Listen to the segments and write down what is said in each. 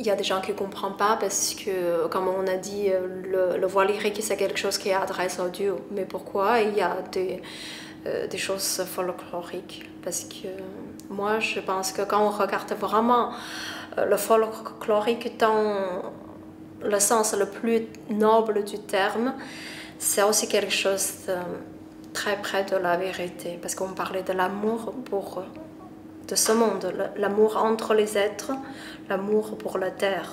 Il y a des gens qui ne comprennent pas parce que, comme on a dit, le voix lyrique, c'est quelque chose qui est adressé à Dieu. Mais pourquoi il y a des choses folkloriques? Parce que moi, je pense que quand on regarde vraiment le folklorique dans le sens le plus noble du terme, c'est aussi quelque chose de très près de la vérité. Parce qu'on parlait de l'amour de ce monde, l'amour entre les êtres, l'amour pour la terre.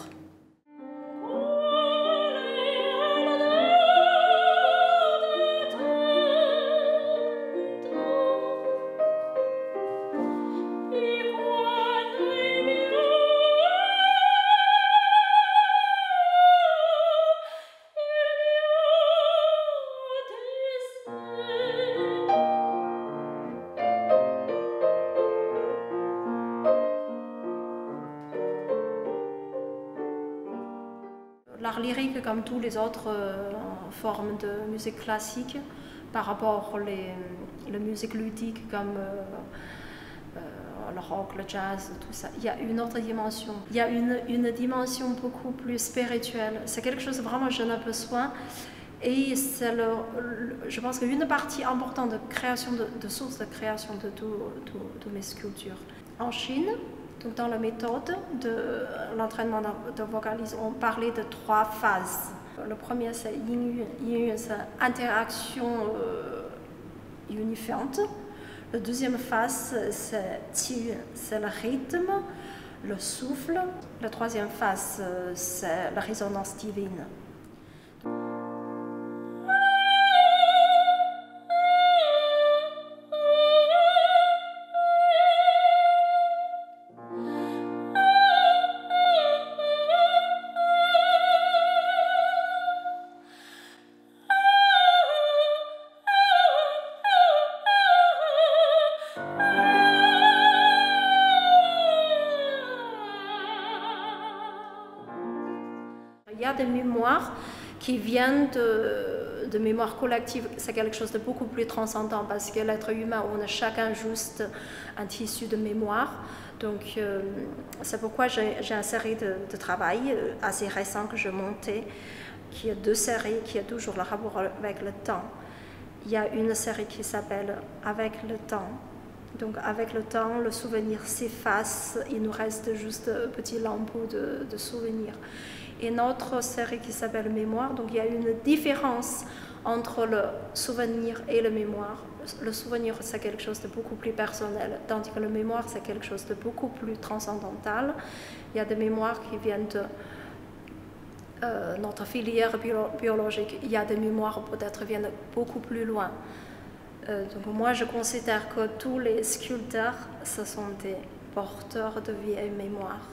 L'art lyrique, comme toutes les autres formes de musique classique, par rapport aux la musique ludique comme le rock, le jazz, tout ça, il y a une autre dimension. Il y a une dimension beaucoup plus spirituelle. C'est quelque chose vraiment j'en ai besoin. Et c'est je pense qu'une partie importante de création, de source de création de toutes mes sculptures. En Chine, donc dans la méthode de l'entraînement de vocalisme, on parlait de 3 phases. Le premier, c'est Yin Yun, c'est interaction unifiante. La deuxième phase, c'est Qi Yun, c'est le rythme, le souffle. La troisième phase, c'est la résonance divine. Il y a des mémoires qui viennent de mémoires collectives. C'est quelque chose de beaucoup plus transcendant parce que l'être humain, on a chacun juste un tissu de mémoire. Donc c'est pourquoi j'ai une série de travail assez récent que je montais, qui a 2 séries, qui a toujours le rapport avec le temps. Il y a une série qui s'appelle « Avec le temps ». Donc avec le temps, le souvenir s'efface, il nous reste juste un petit lambeau de souvenirs. Et notre série qui s'appelle Mémoire, donc il y a une différence entre le souvenir et le mémoire. Le souvenir, c'est quelque chose de beaucoup plus personnel, tandis que le mémoire, c'est quelque chose de beaucoup plus transcendantal. Il y a des mémoires qui viennent de notre filière biologique. Il y a des mémoires peut-être qui viennent beaucoup plus loin. Donc moi, je considère que tous les sculpteurs, ce sont des porteurs de vieilles mémoires.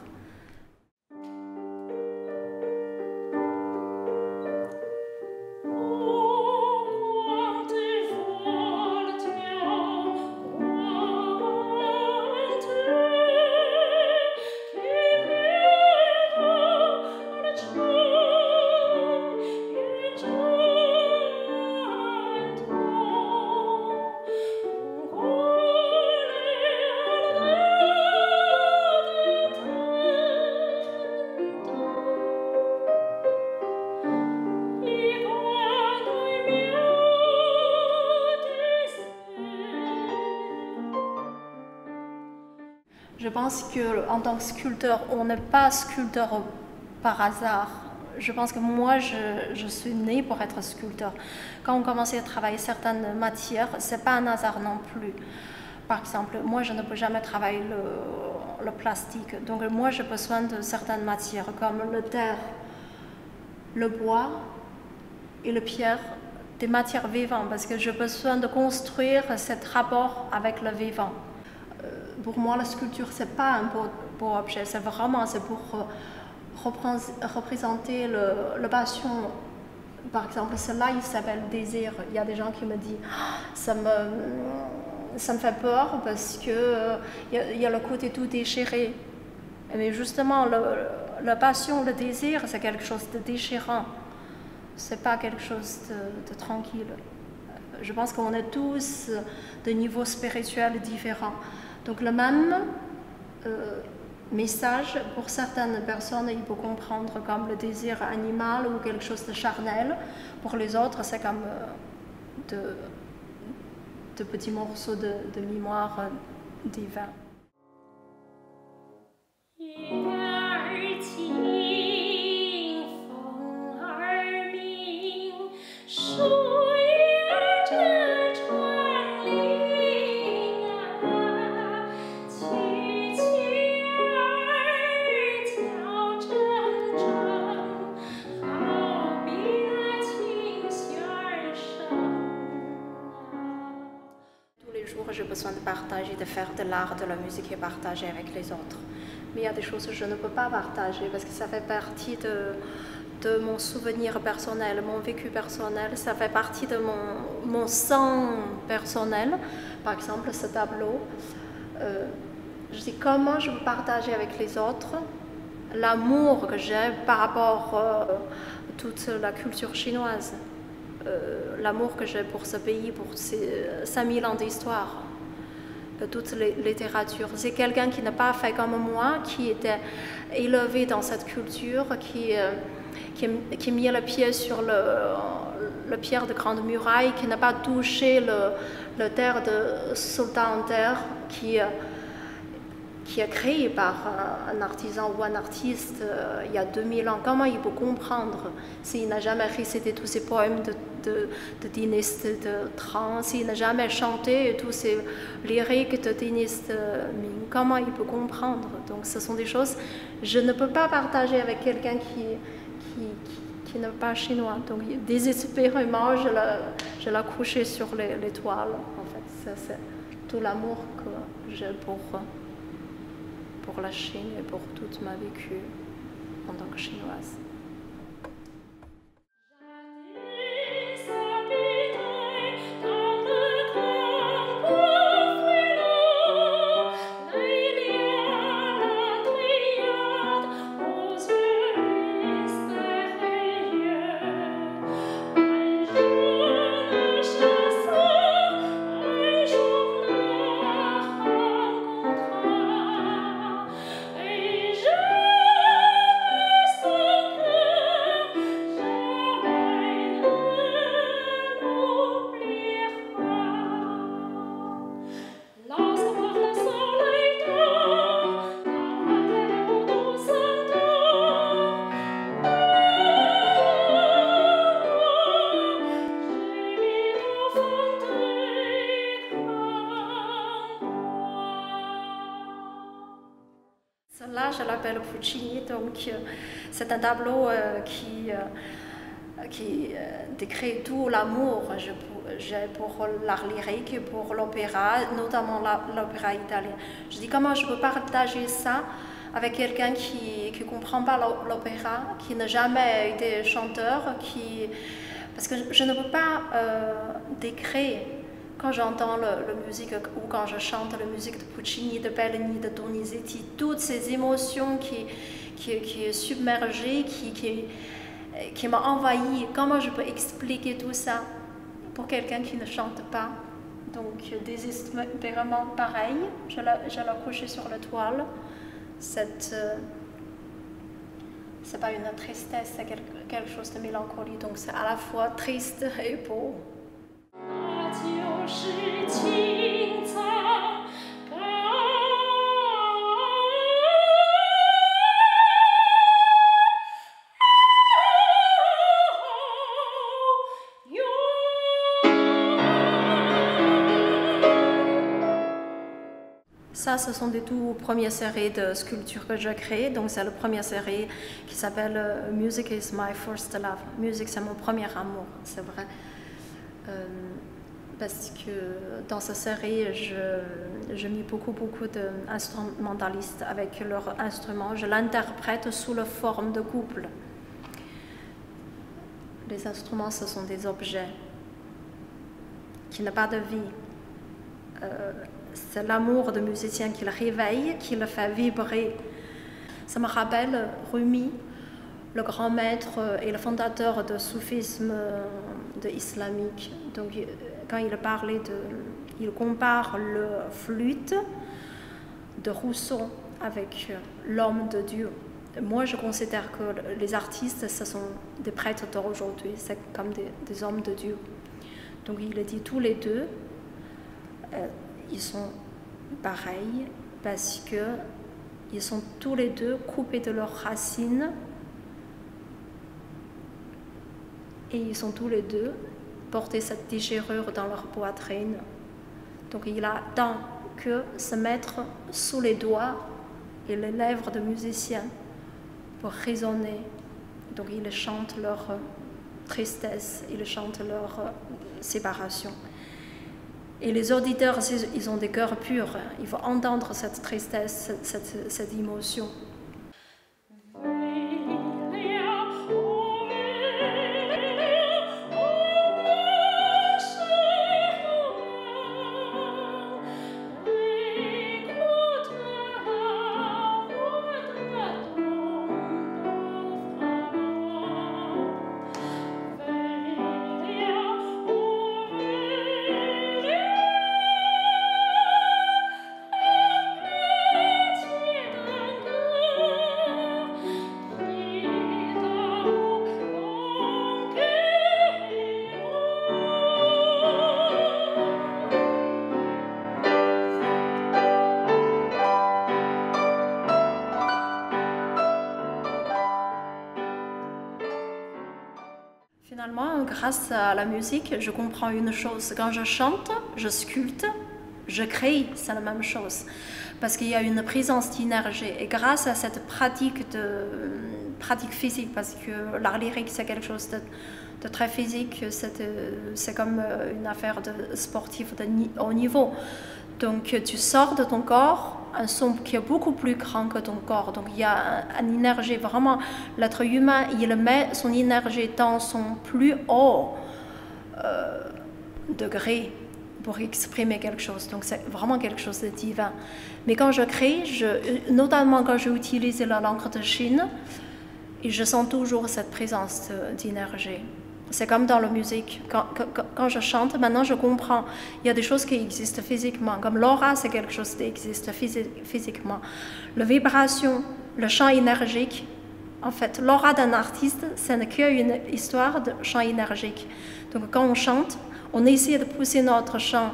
Je pense qu'en tant que sculpteur, on n'est pas sculpteur par hasard. Je pense que moi, je suis née pour être sculpteur. Quand on commençait à travailler certaines matières, ce n'est pas un hasard non plus. Par exemple, moi, je ne peux jamais travailler le plastique. Donc moi, j'ai besoin de certaines matières comme le terre, le bois et la pierre, des matières vivantes, parce que j'ai besoin de construire ce rapport avec le vivant. Pour moi, la sculpture, ce n'est pas un beau objet, c'est pour représenter la passion. Par exemple, celle-là, il s'appelle désir. Il y a des gens qui me disent ça me fait peur parce que il y a le côté tout déchiré. Mais justement, la passion, le désir, c'est quelque chose de déchirant. C'est pas quelque chose de tranquille. Je pense qu'on est tous de niveaux spirituels différents. Donc le même message, pour certaines personnes, il peut comprendre comme le désir animal ou quelque chose de charnel. Pour les autres, c'est comme de petits morceaux de mémoire divin. J'ai besoin de partager, de faire de l'art, de la musique et partager avec les autres. Mais il y a des choses que je ne peux pas partager parce que ça fait partie de mon souvenir personnel, mon vécu personnel, ça fait partie de mon sang personnel. Par exemple, ce tableau, je dis comment je peux partager avec les autres l'amour que j'ai par rapport à toute la culture chinoise. L'amour que j'ai pour ce pays, pour ces 5000 ans d'histoire, toute littérature. C'est quelqu'un qui n'a pas fait comme moi, qui était élevé dans cette culture, qui mit le pied sur le pierre de Grande Muraille, qui n'a pas touché le terre de Sultan en terre, qui est créé par un artisan ou un artiste il y a 2000 ans. Comment il peut comprendre s'il n'a jamais récité tous ces poèmes de Denis de Tran, s'il n'a jamais chanté tous ces lyriques de Denis de Ming? Comment il peut comprendre? Donc ce sont des choses que je ne peux pas partager avec quelqu'un qui n'est pas chinois. Donc désespérément, je l'ai couché sur les toiles. En fait, c'est tout l'amour que j'ai pour la Chine et pour toute ma vécu en tant que chinoise. Là, je l'appelle Puccini, donc c'est un tableau qui décrit tout l'amour que j'ai pour l'art lyrique et pour l'opéra, notamment l'opéra italien. Je dis comment je peux partager ça avec quelqu'un qui ne comprend pas l'opéra, qui n'a jamais été chanteur, parce que je ne peux pas décrire. Quand j'entends la musique ou quand je chante la musique de Puccini, de Bellini, de Donizetti, toutes ces émotions qui est submergée, qui m'a envahi, comment je peux expliquer tout ça pour quelqu'un qui ne chante pas? Donc désespérément pareil, je l'ai couché sur la toile. C'est pas une tristesse, c'est quelque chose de mélancolique, donc c'est à la fois triste et beau. Ça, ce sont des tout premières séries de sculptures que j'ai créées. Donc, c'est la première série qui s'appelle Music is my first love. Musique, c'est mon premier amour, c'est vrai. Parce que dans cette série, je mets beaucoup d'instrumentalistes avec leurs instruments. Je l'interprète sous la forme de couple. Les instruments, ce sont des objets qui n'ont pas de vie. C'est l'amour de musicien qui le réveille, qui le fait vibrer. Ça me rappelle Rumi, le grand maître et le fondateur du soufisme islamique. Donc, quand il compare le flûte de Rousseau avec l'homme de Dieu. Moi, je considère que les artistes, ce sont des prêtres d'aujourd'hui, c'est comme des hommes de Dieu. Donc il a dit tous les deux, ils sont pareils parce qu'ils sont tous les deux coupés de leurs racines et ils sont tous les deux portés cette déchirure dans leur poitrine. Donc il attend que se mettre sous les doigts et les lèvres de musiciens pour résonner. Donc ils chantent leur tristesse, ils chantent leur séparation. Et les auditeurs, ils ont des cœurs purs, ils vont entendre cette tristesse, cette émotion. Finalement, grâce à la musique, je comprends une chose. Quand je chante, je sculpte, je crée, c'est la même chose. Parce qu'il y a une présence d'énergie. Et grâce à cette pratique physique, parce que l'art lyrique, c'est quelque chose de très physique, c'est comme une affaire de sportif de haut niveau. Donc tu sors de ton corps un son qui est beaucoup plus grand que ton corps. Donc il y a une énergie, vraiment, l'être humain, il met son énergie dans son plus haut degré pour exprimer quelque chose. Donc c'est vraiment quelque chose de divin. Mais quand je crée, notamment quand j'utilise la langue de Chine, et je sens toujours cette présence d'énergie. C'est comme dans la musique. Quand je chante, maintenant je comprends. Il y a des choses qui existent physiquement. Comme l'aura, c'est quelque chose qui existe physiquement. La vibration, le champ énergique. En fait, l'aura d'un artiste, ce n'est qu'une histoire de champ énergique. Donc quand on chante, on essaie de pousser notre champ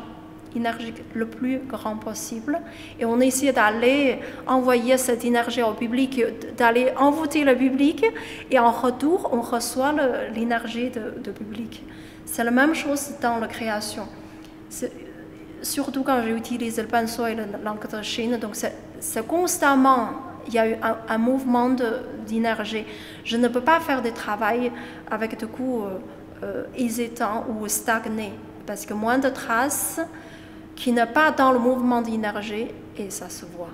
énergique le plus grand possible et on essaie d'aller envoyer cette énergie au public, d'aller envoûter le public et en retour on reçoit l'énergie du public. C'est la même chose dans la création, surtout quand j'utilise le pinceau et la langue de Chine. Donc c'est constamment, il y a eu un mouvement d'énergie. Je ne peux pas faire du travail avec des coups hésitants ou stagnés parce que moins de traces qui n'est pas dans le mouvement d'énergie et ça se voit.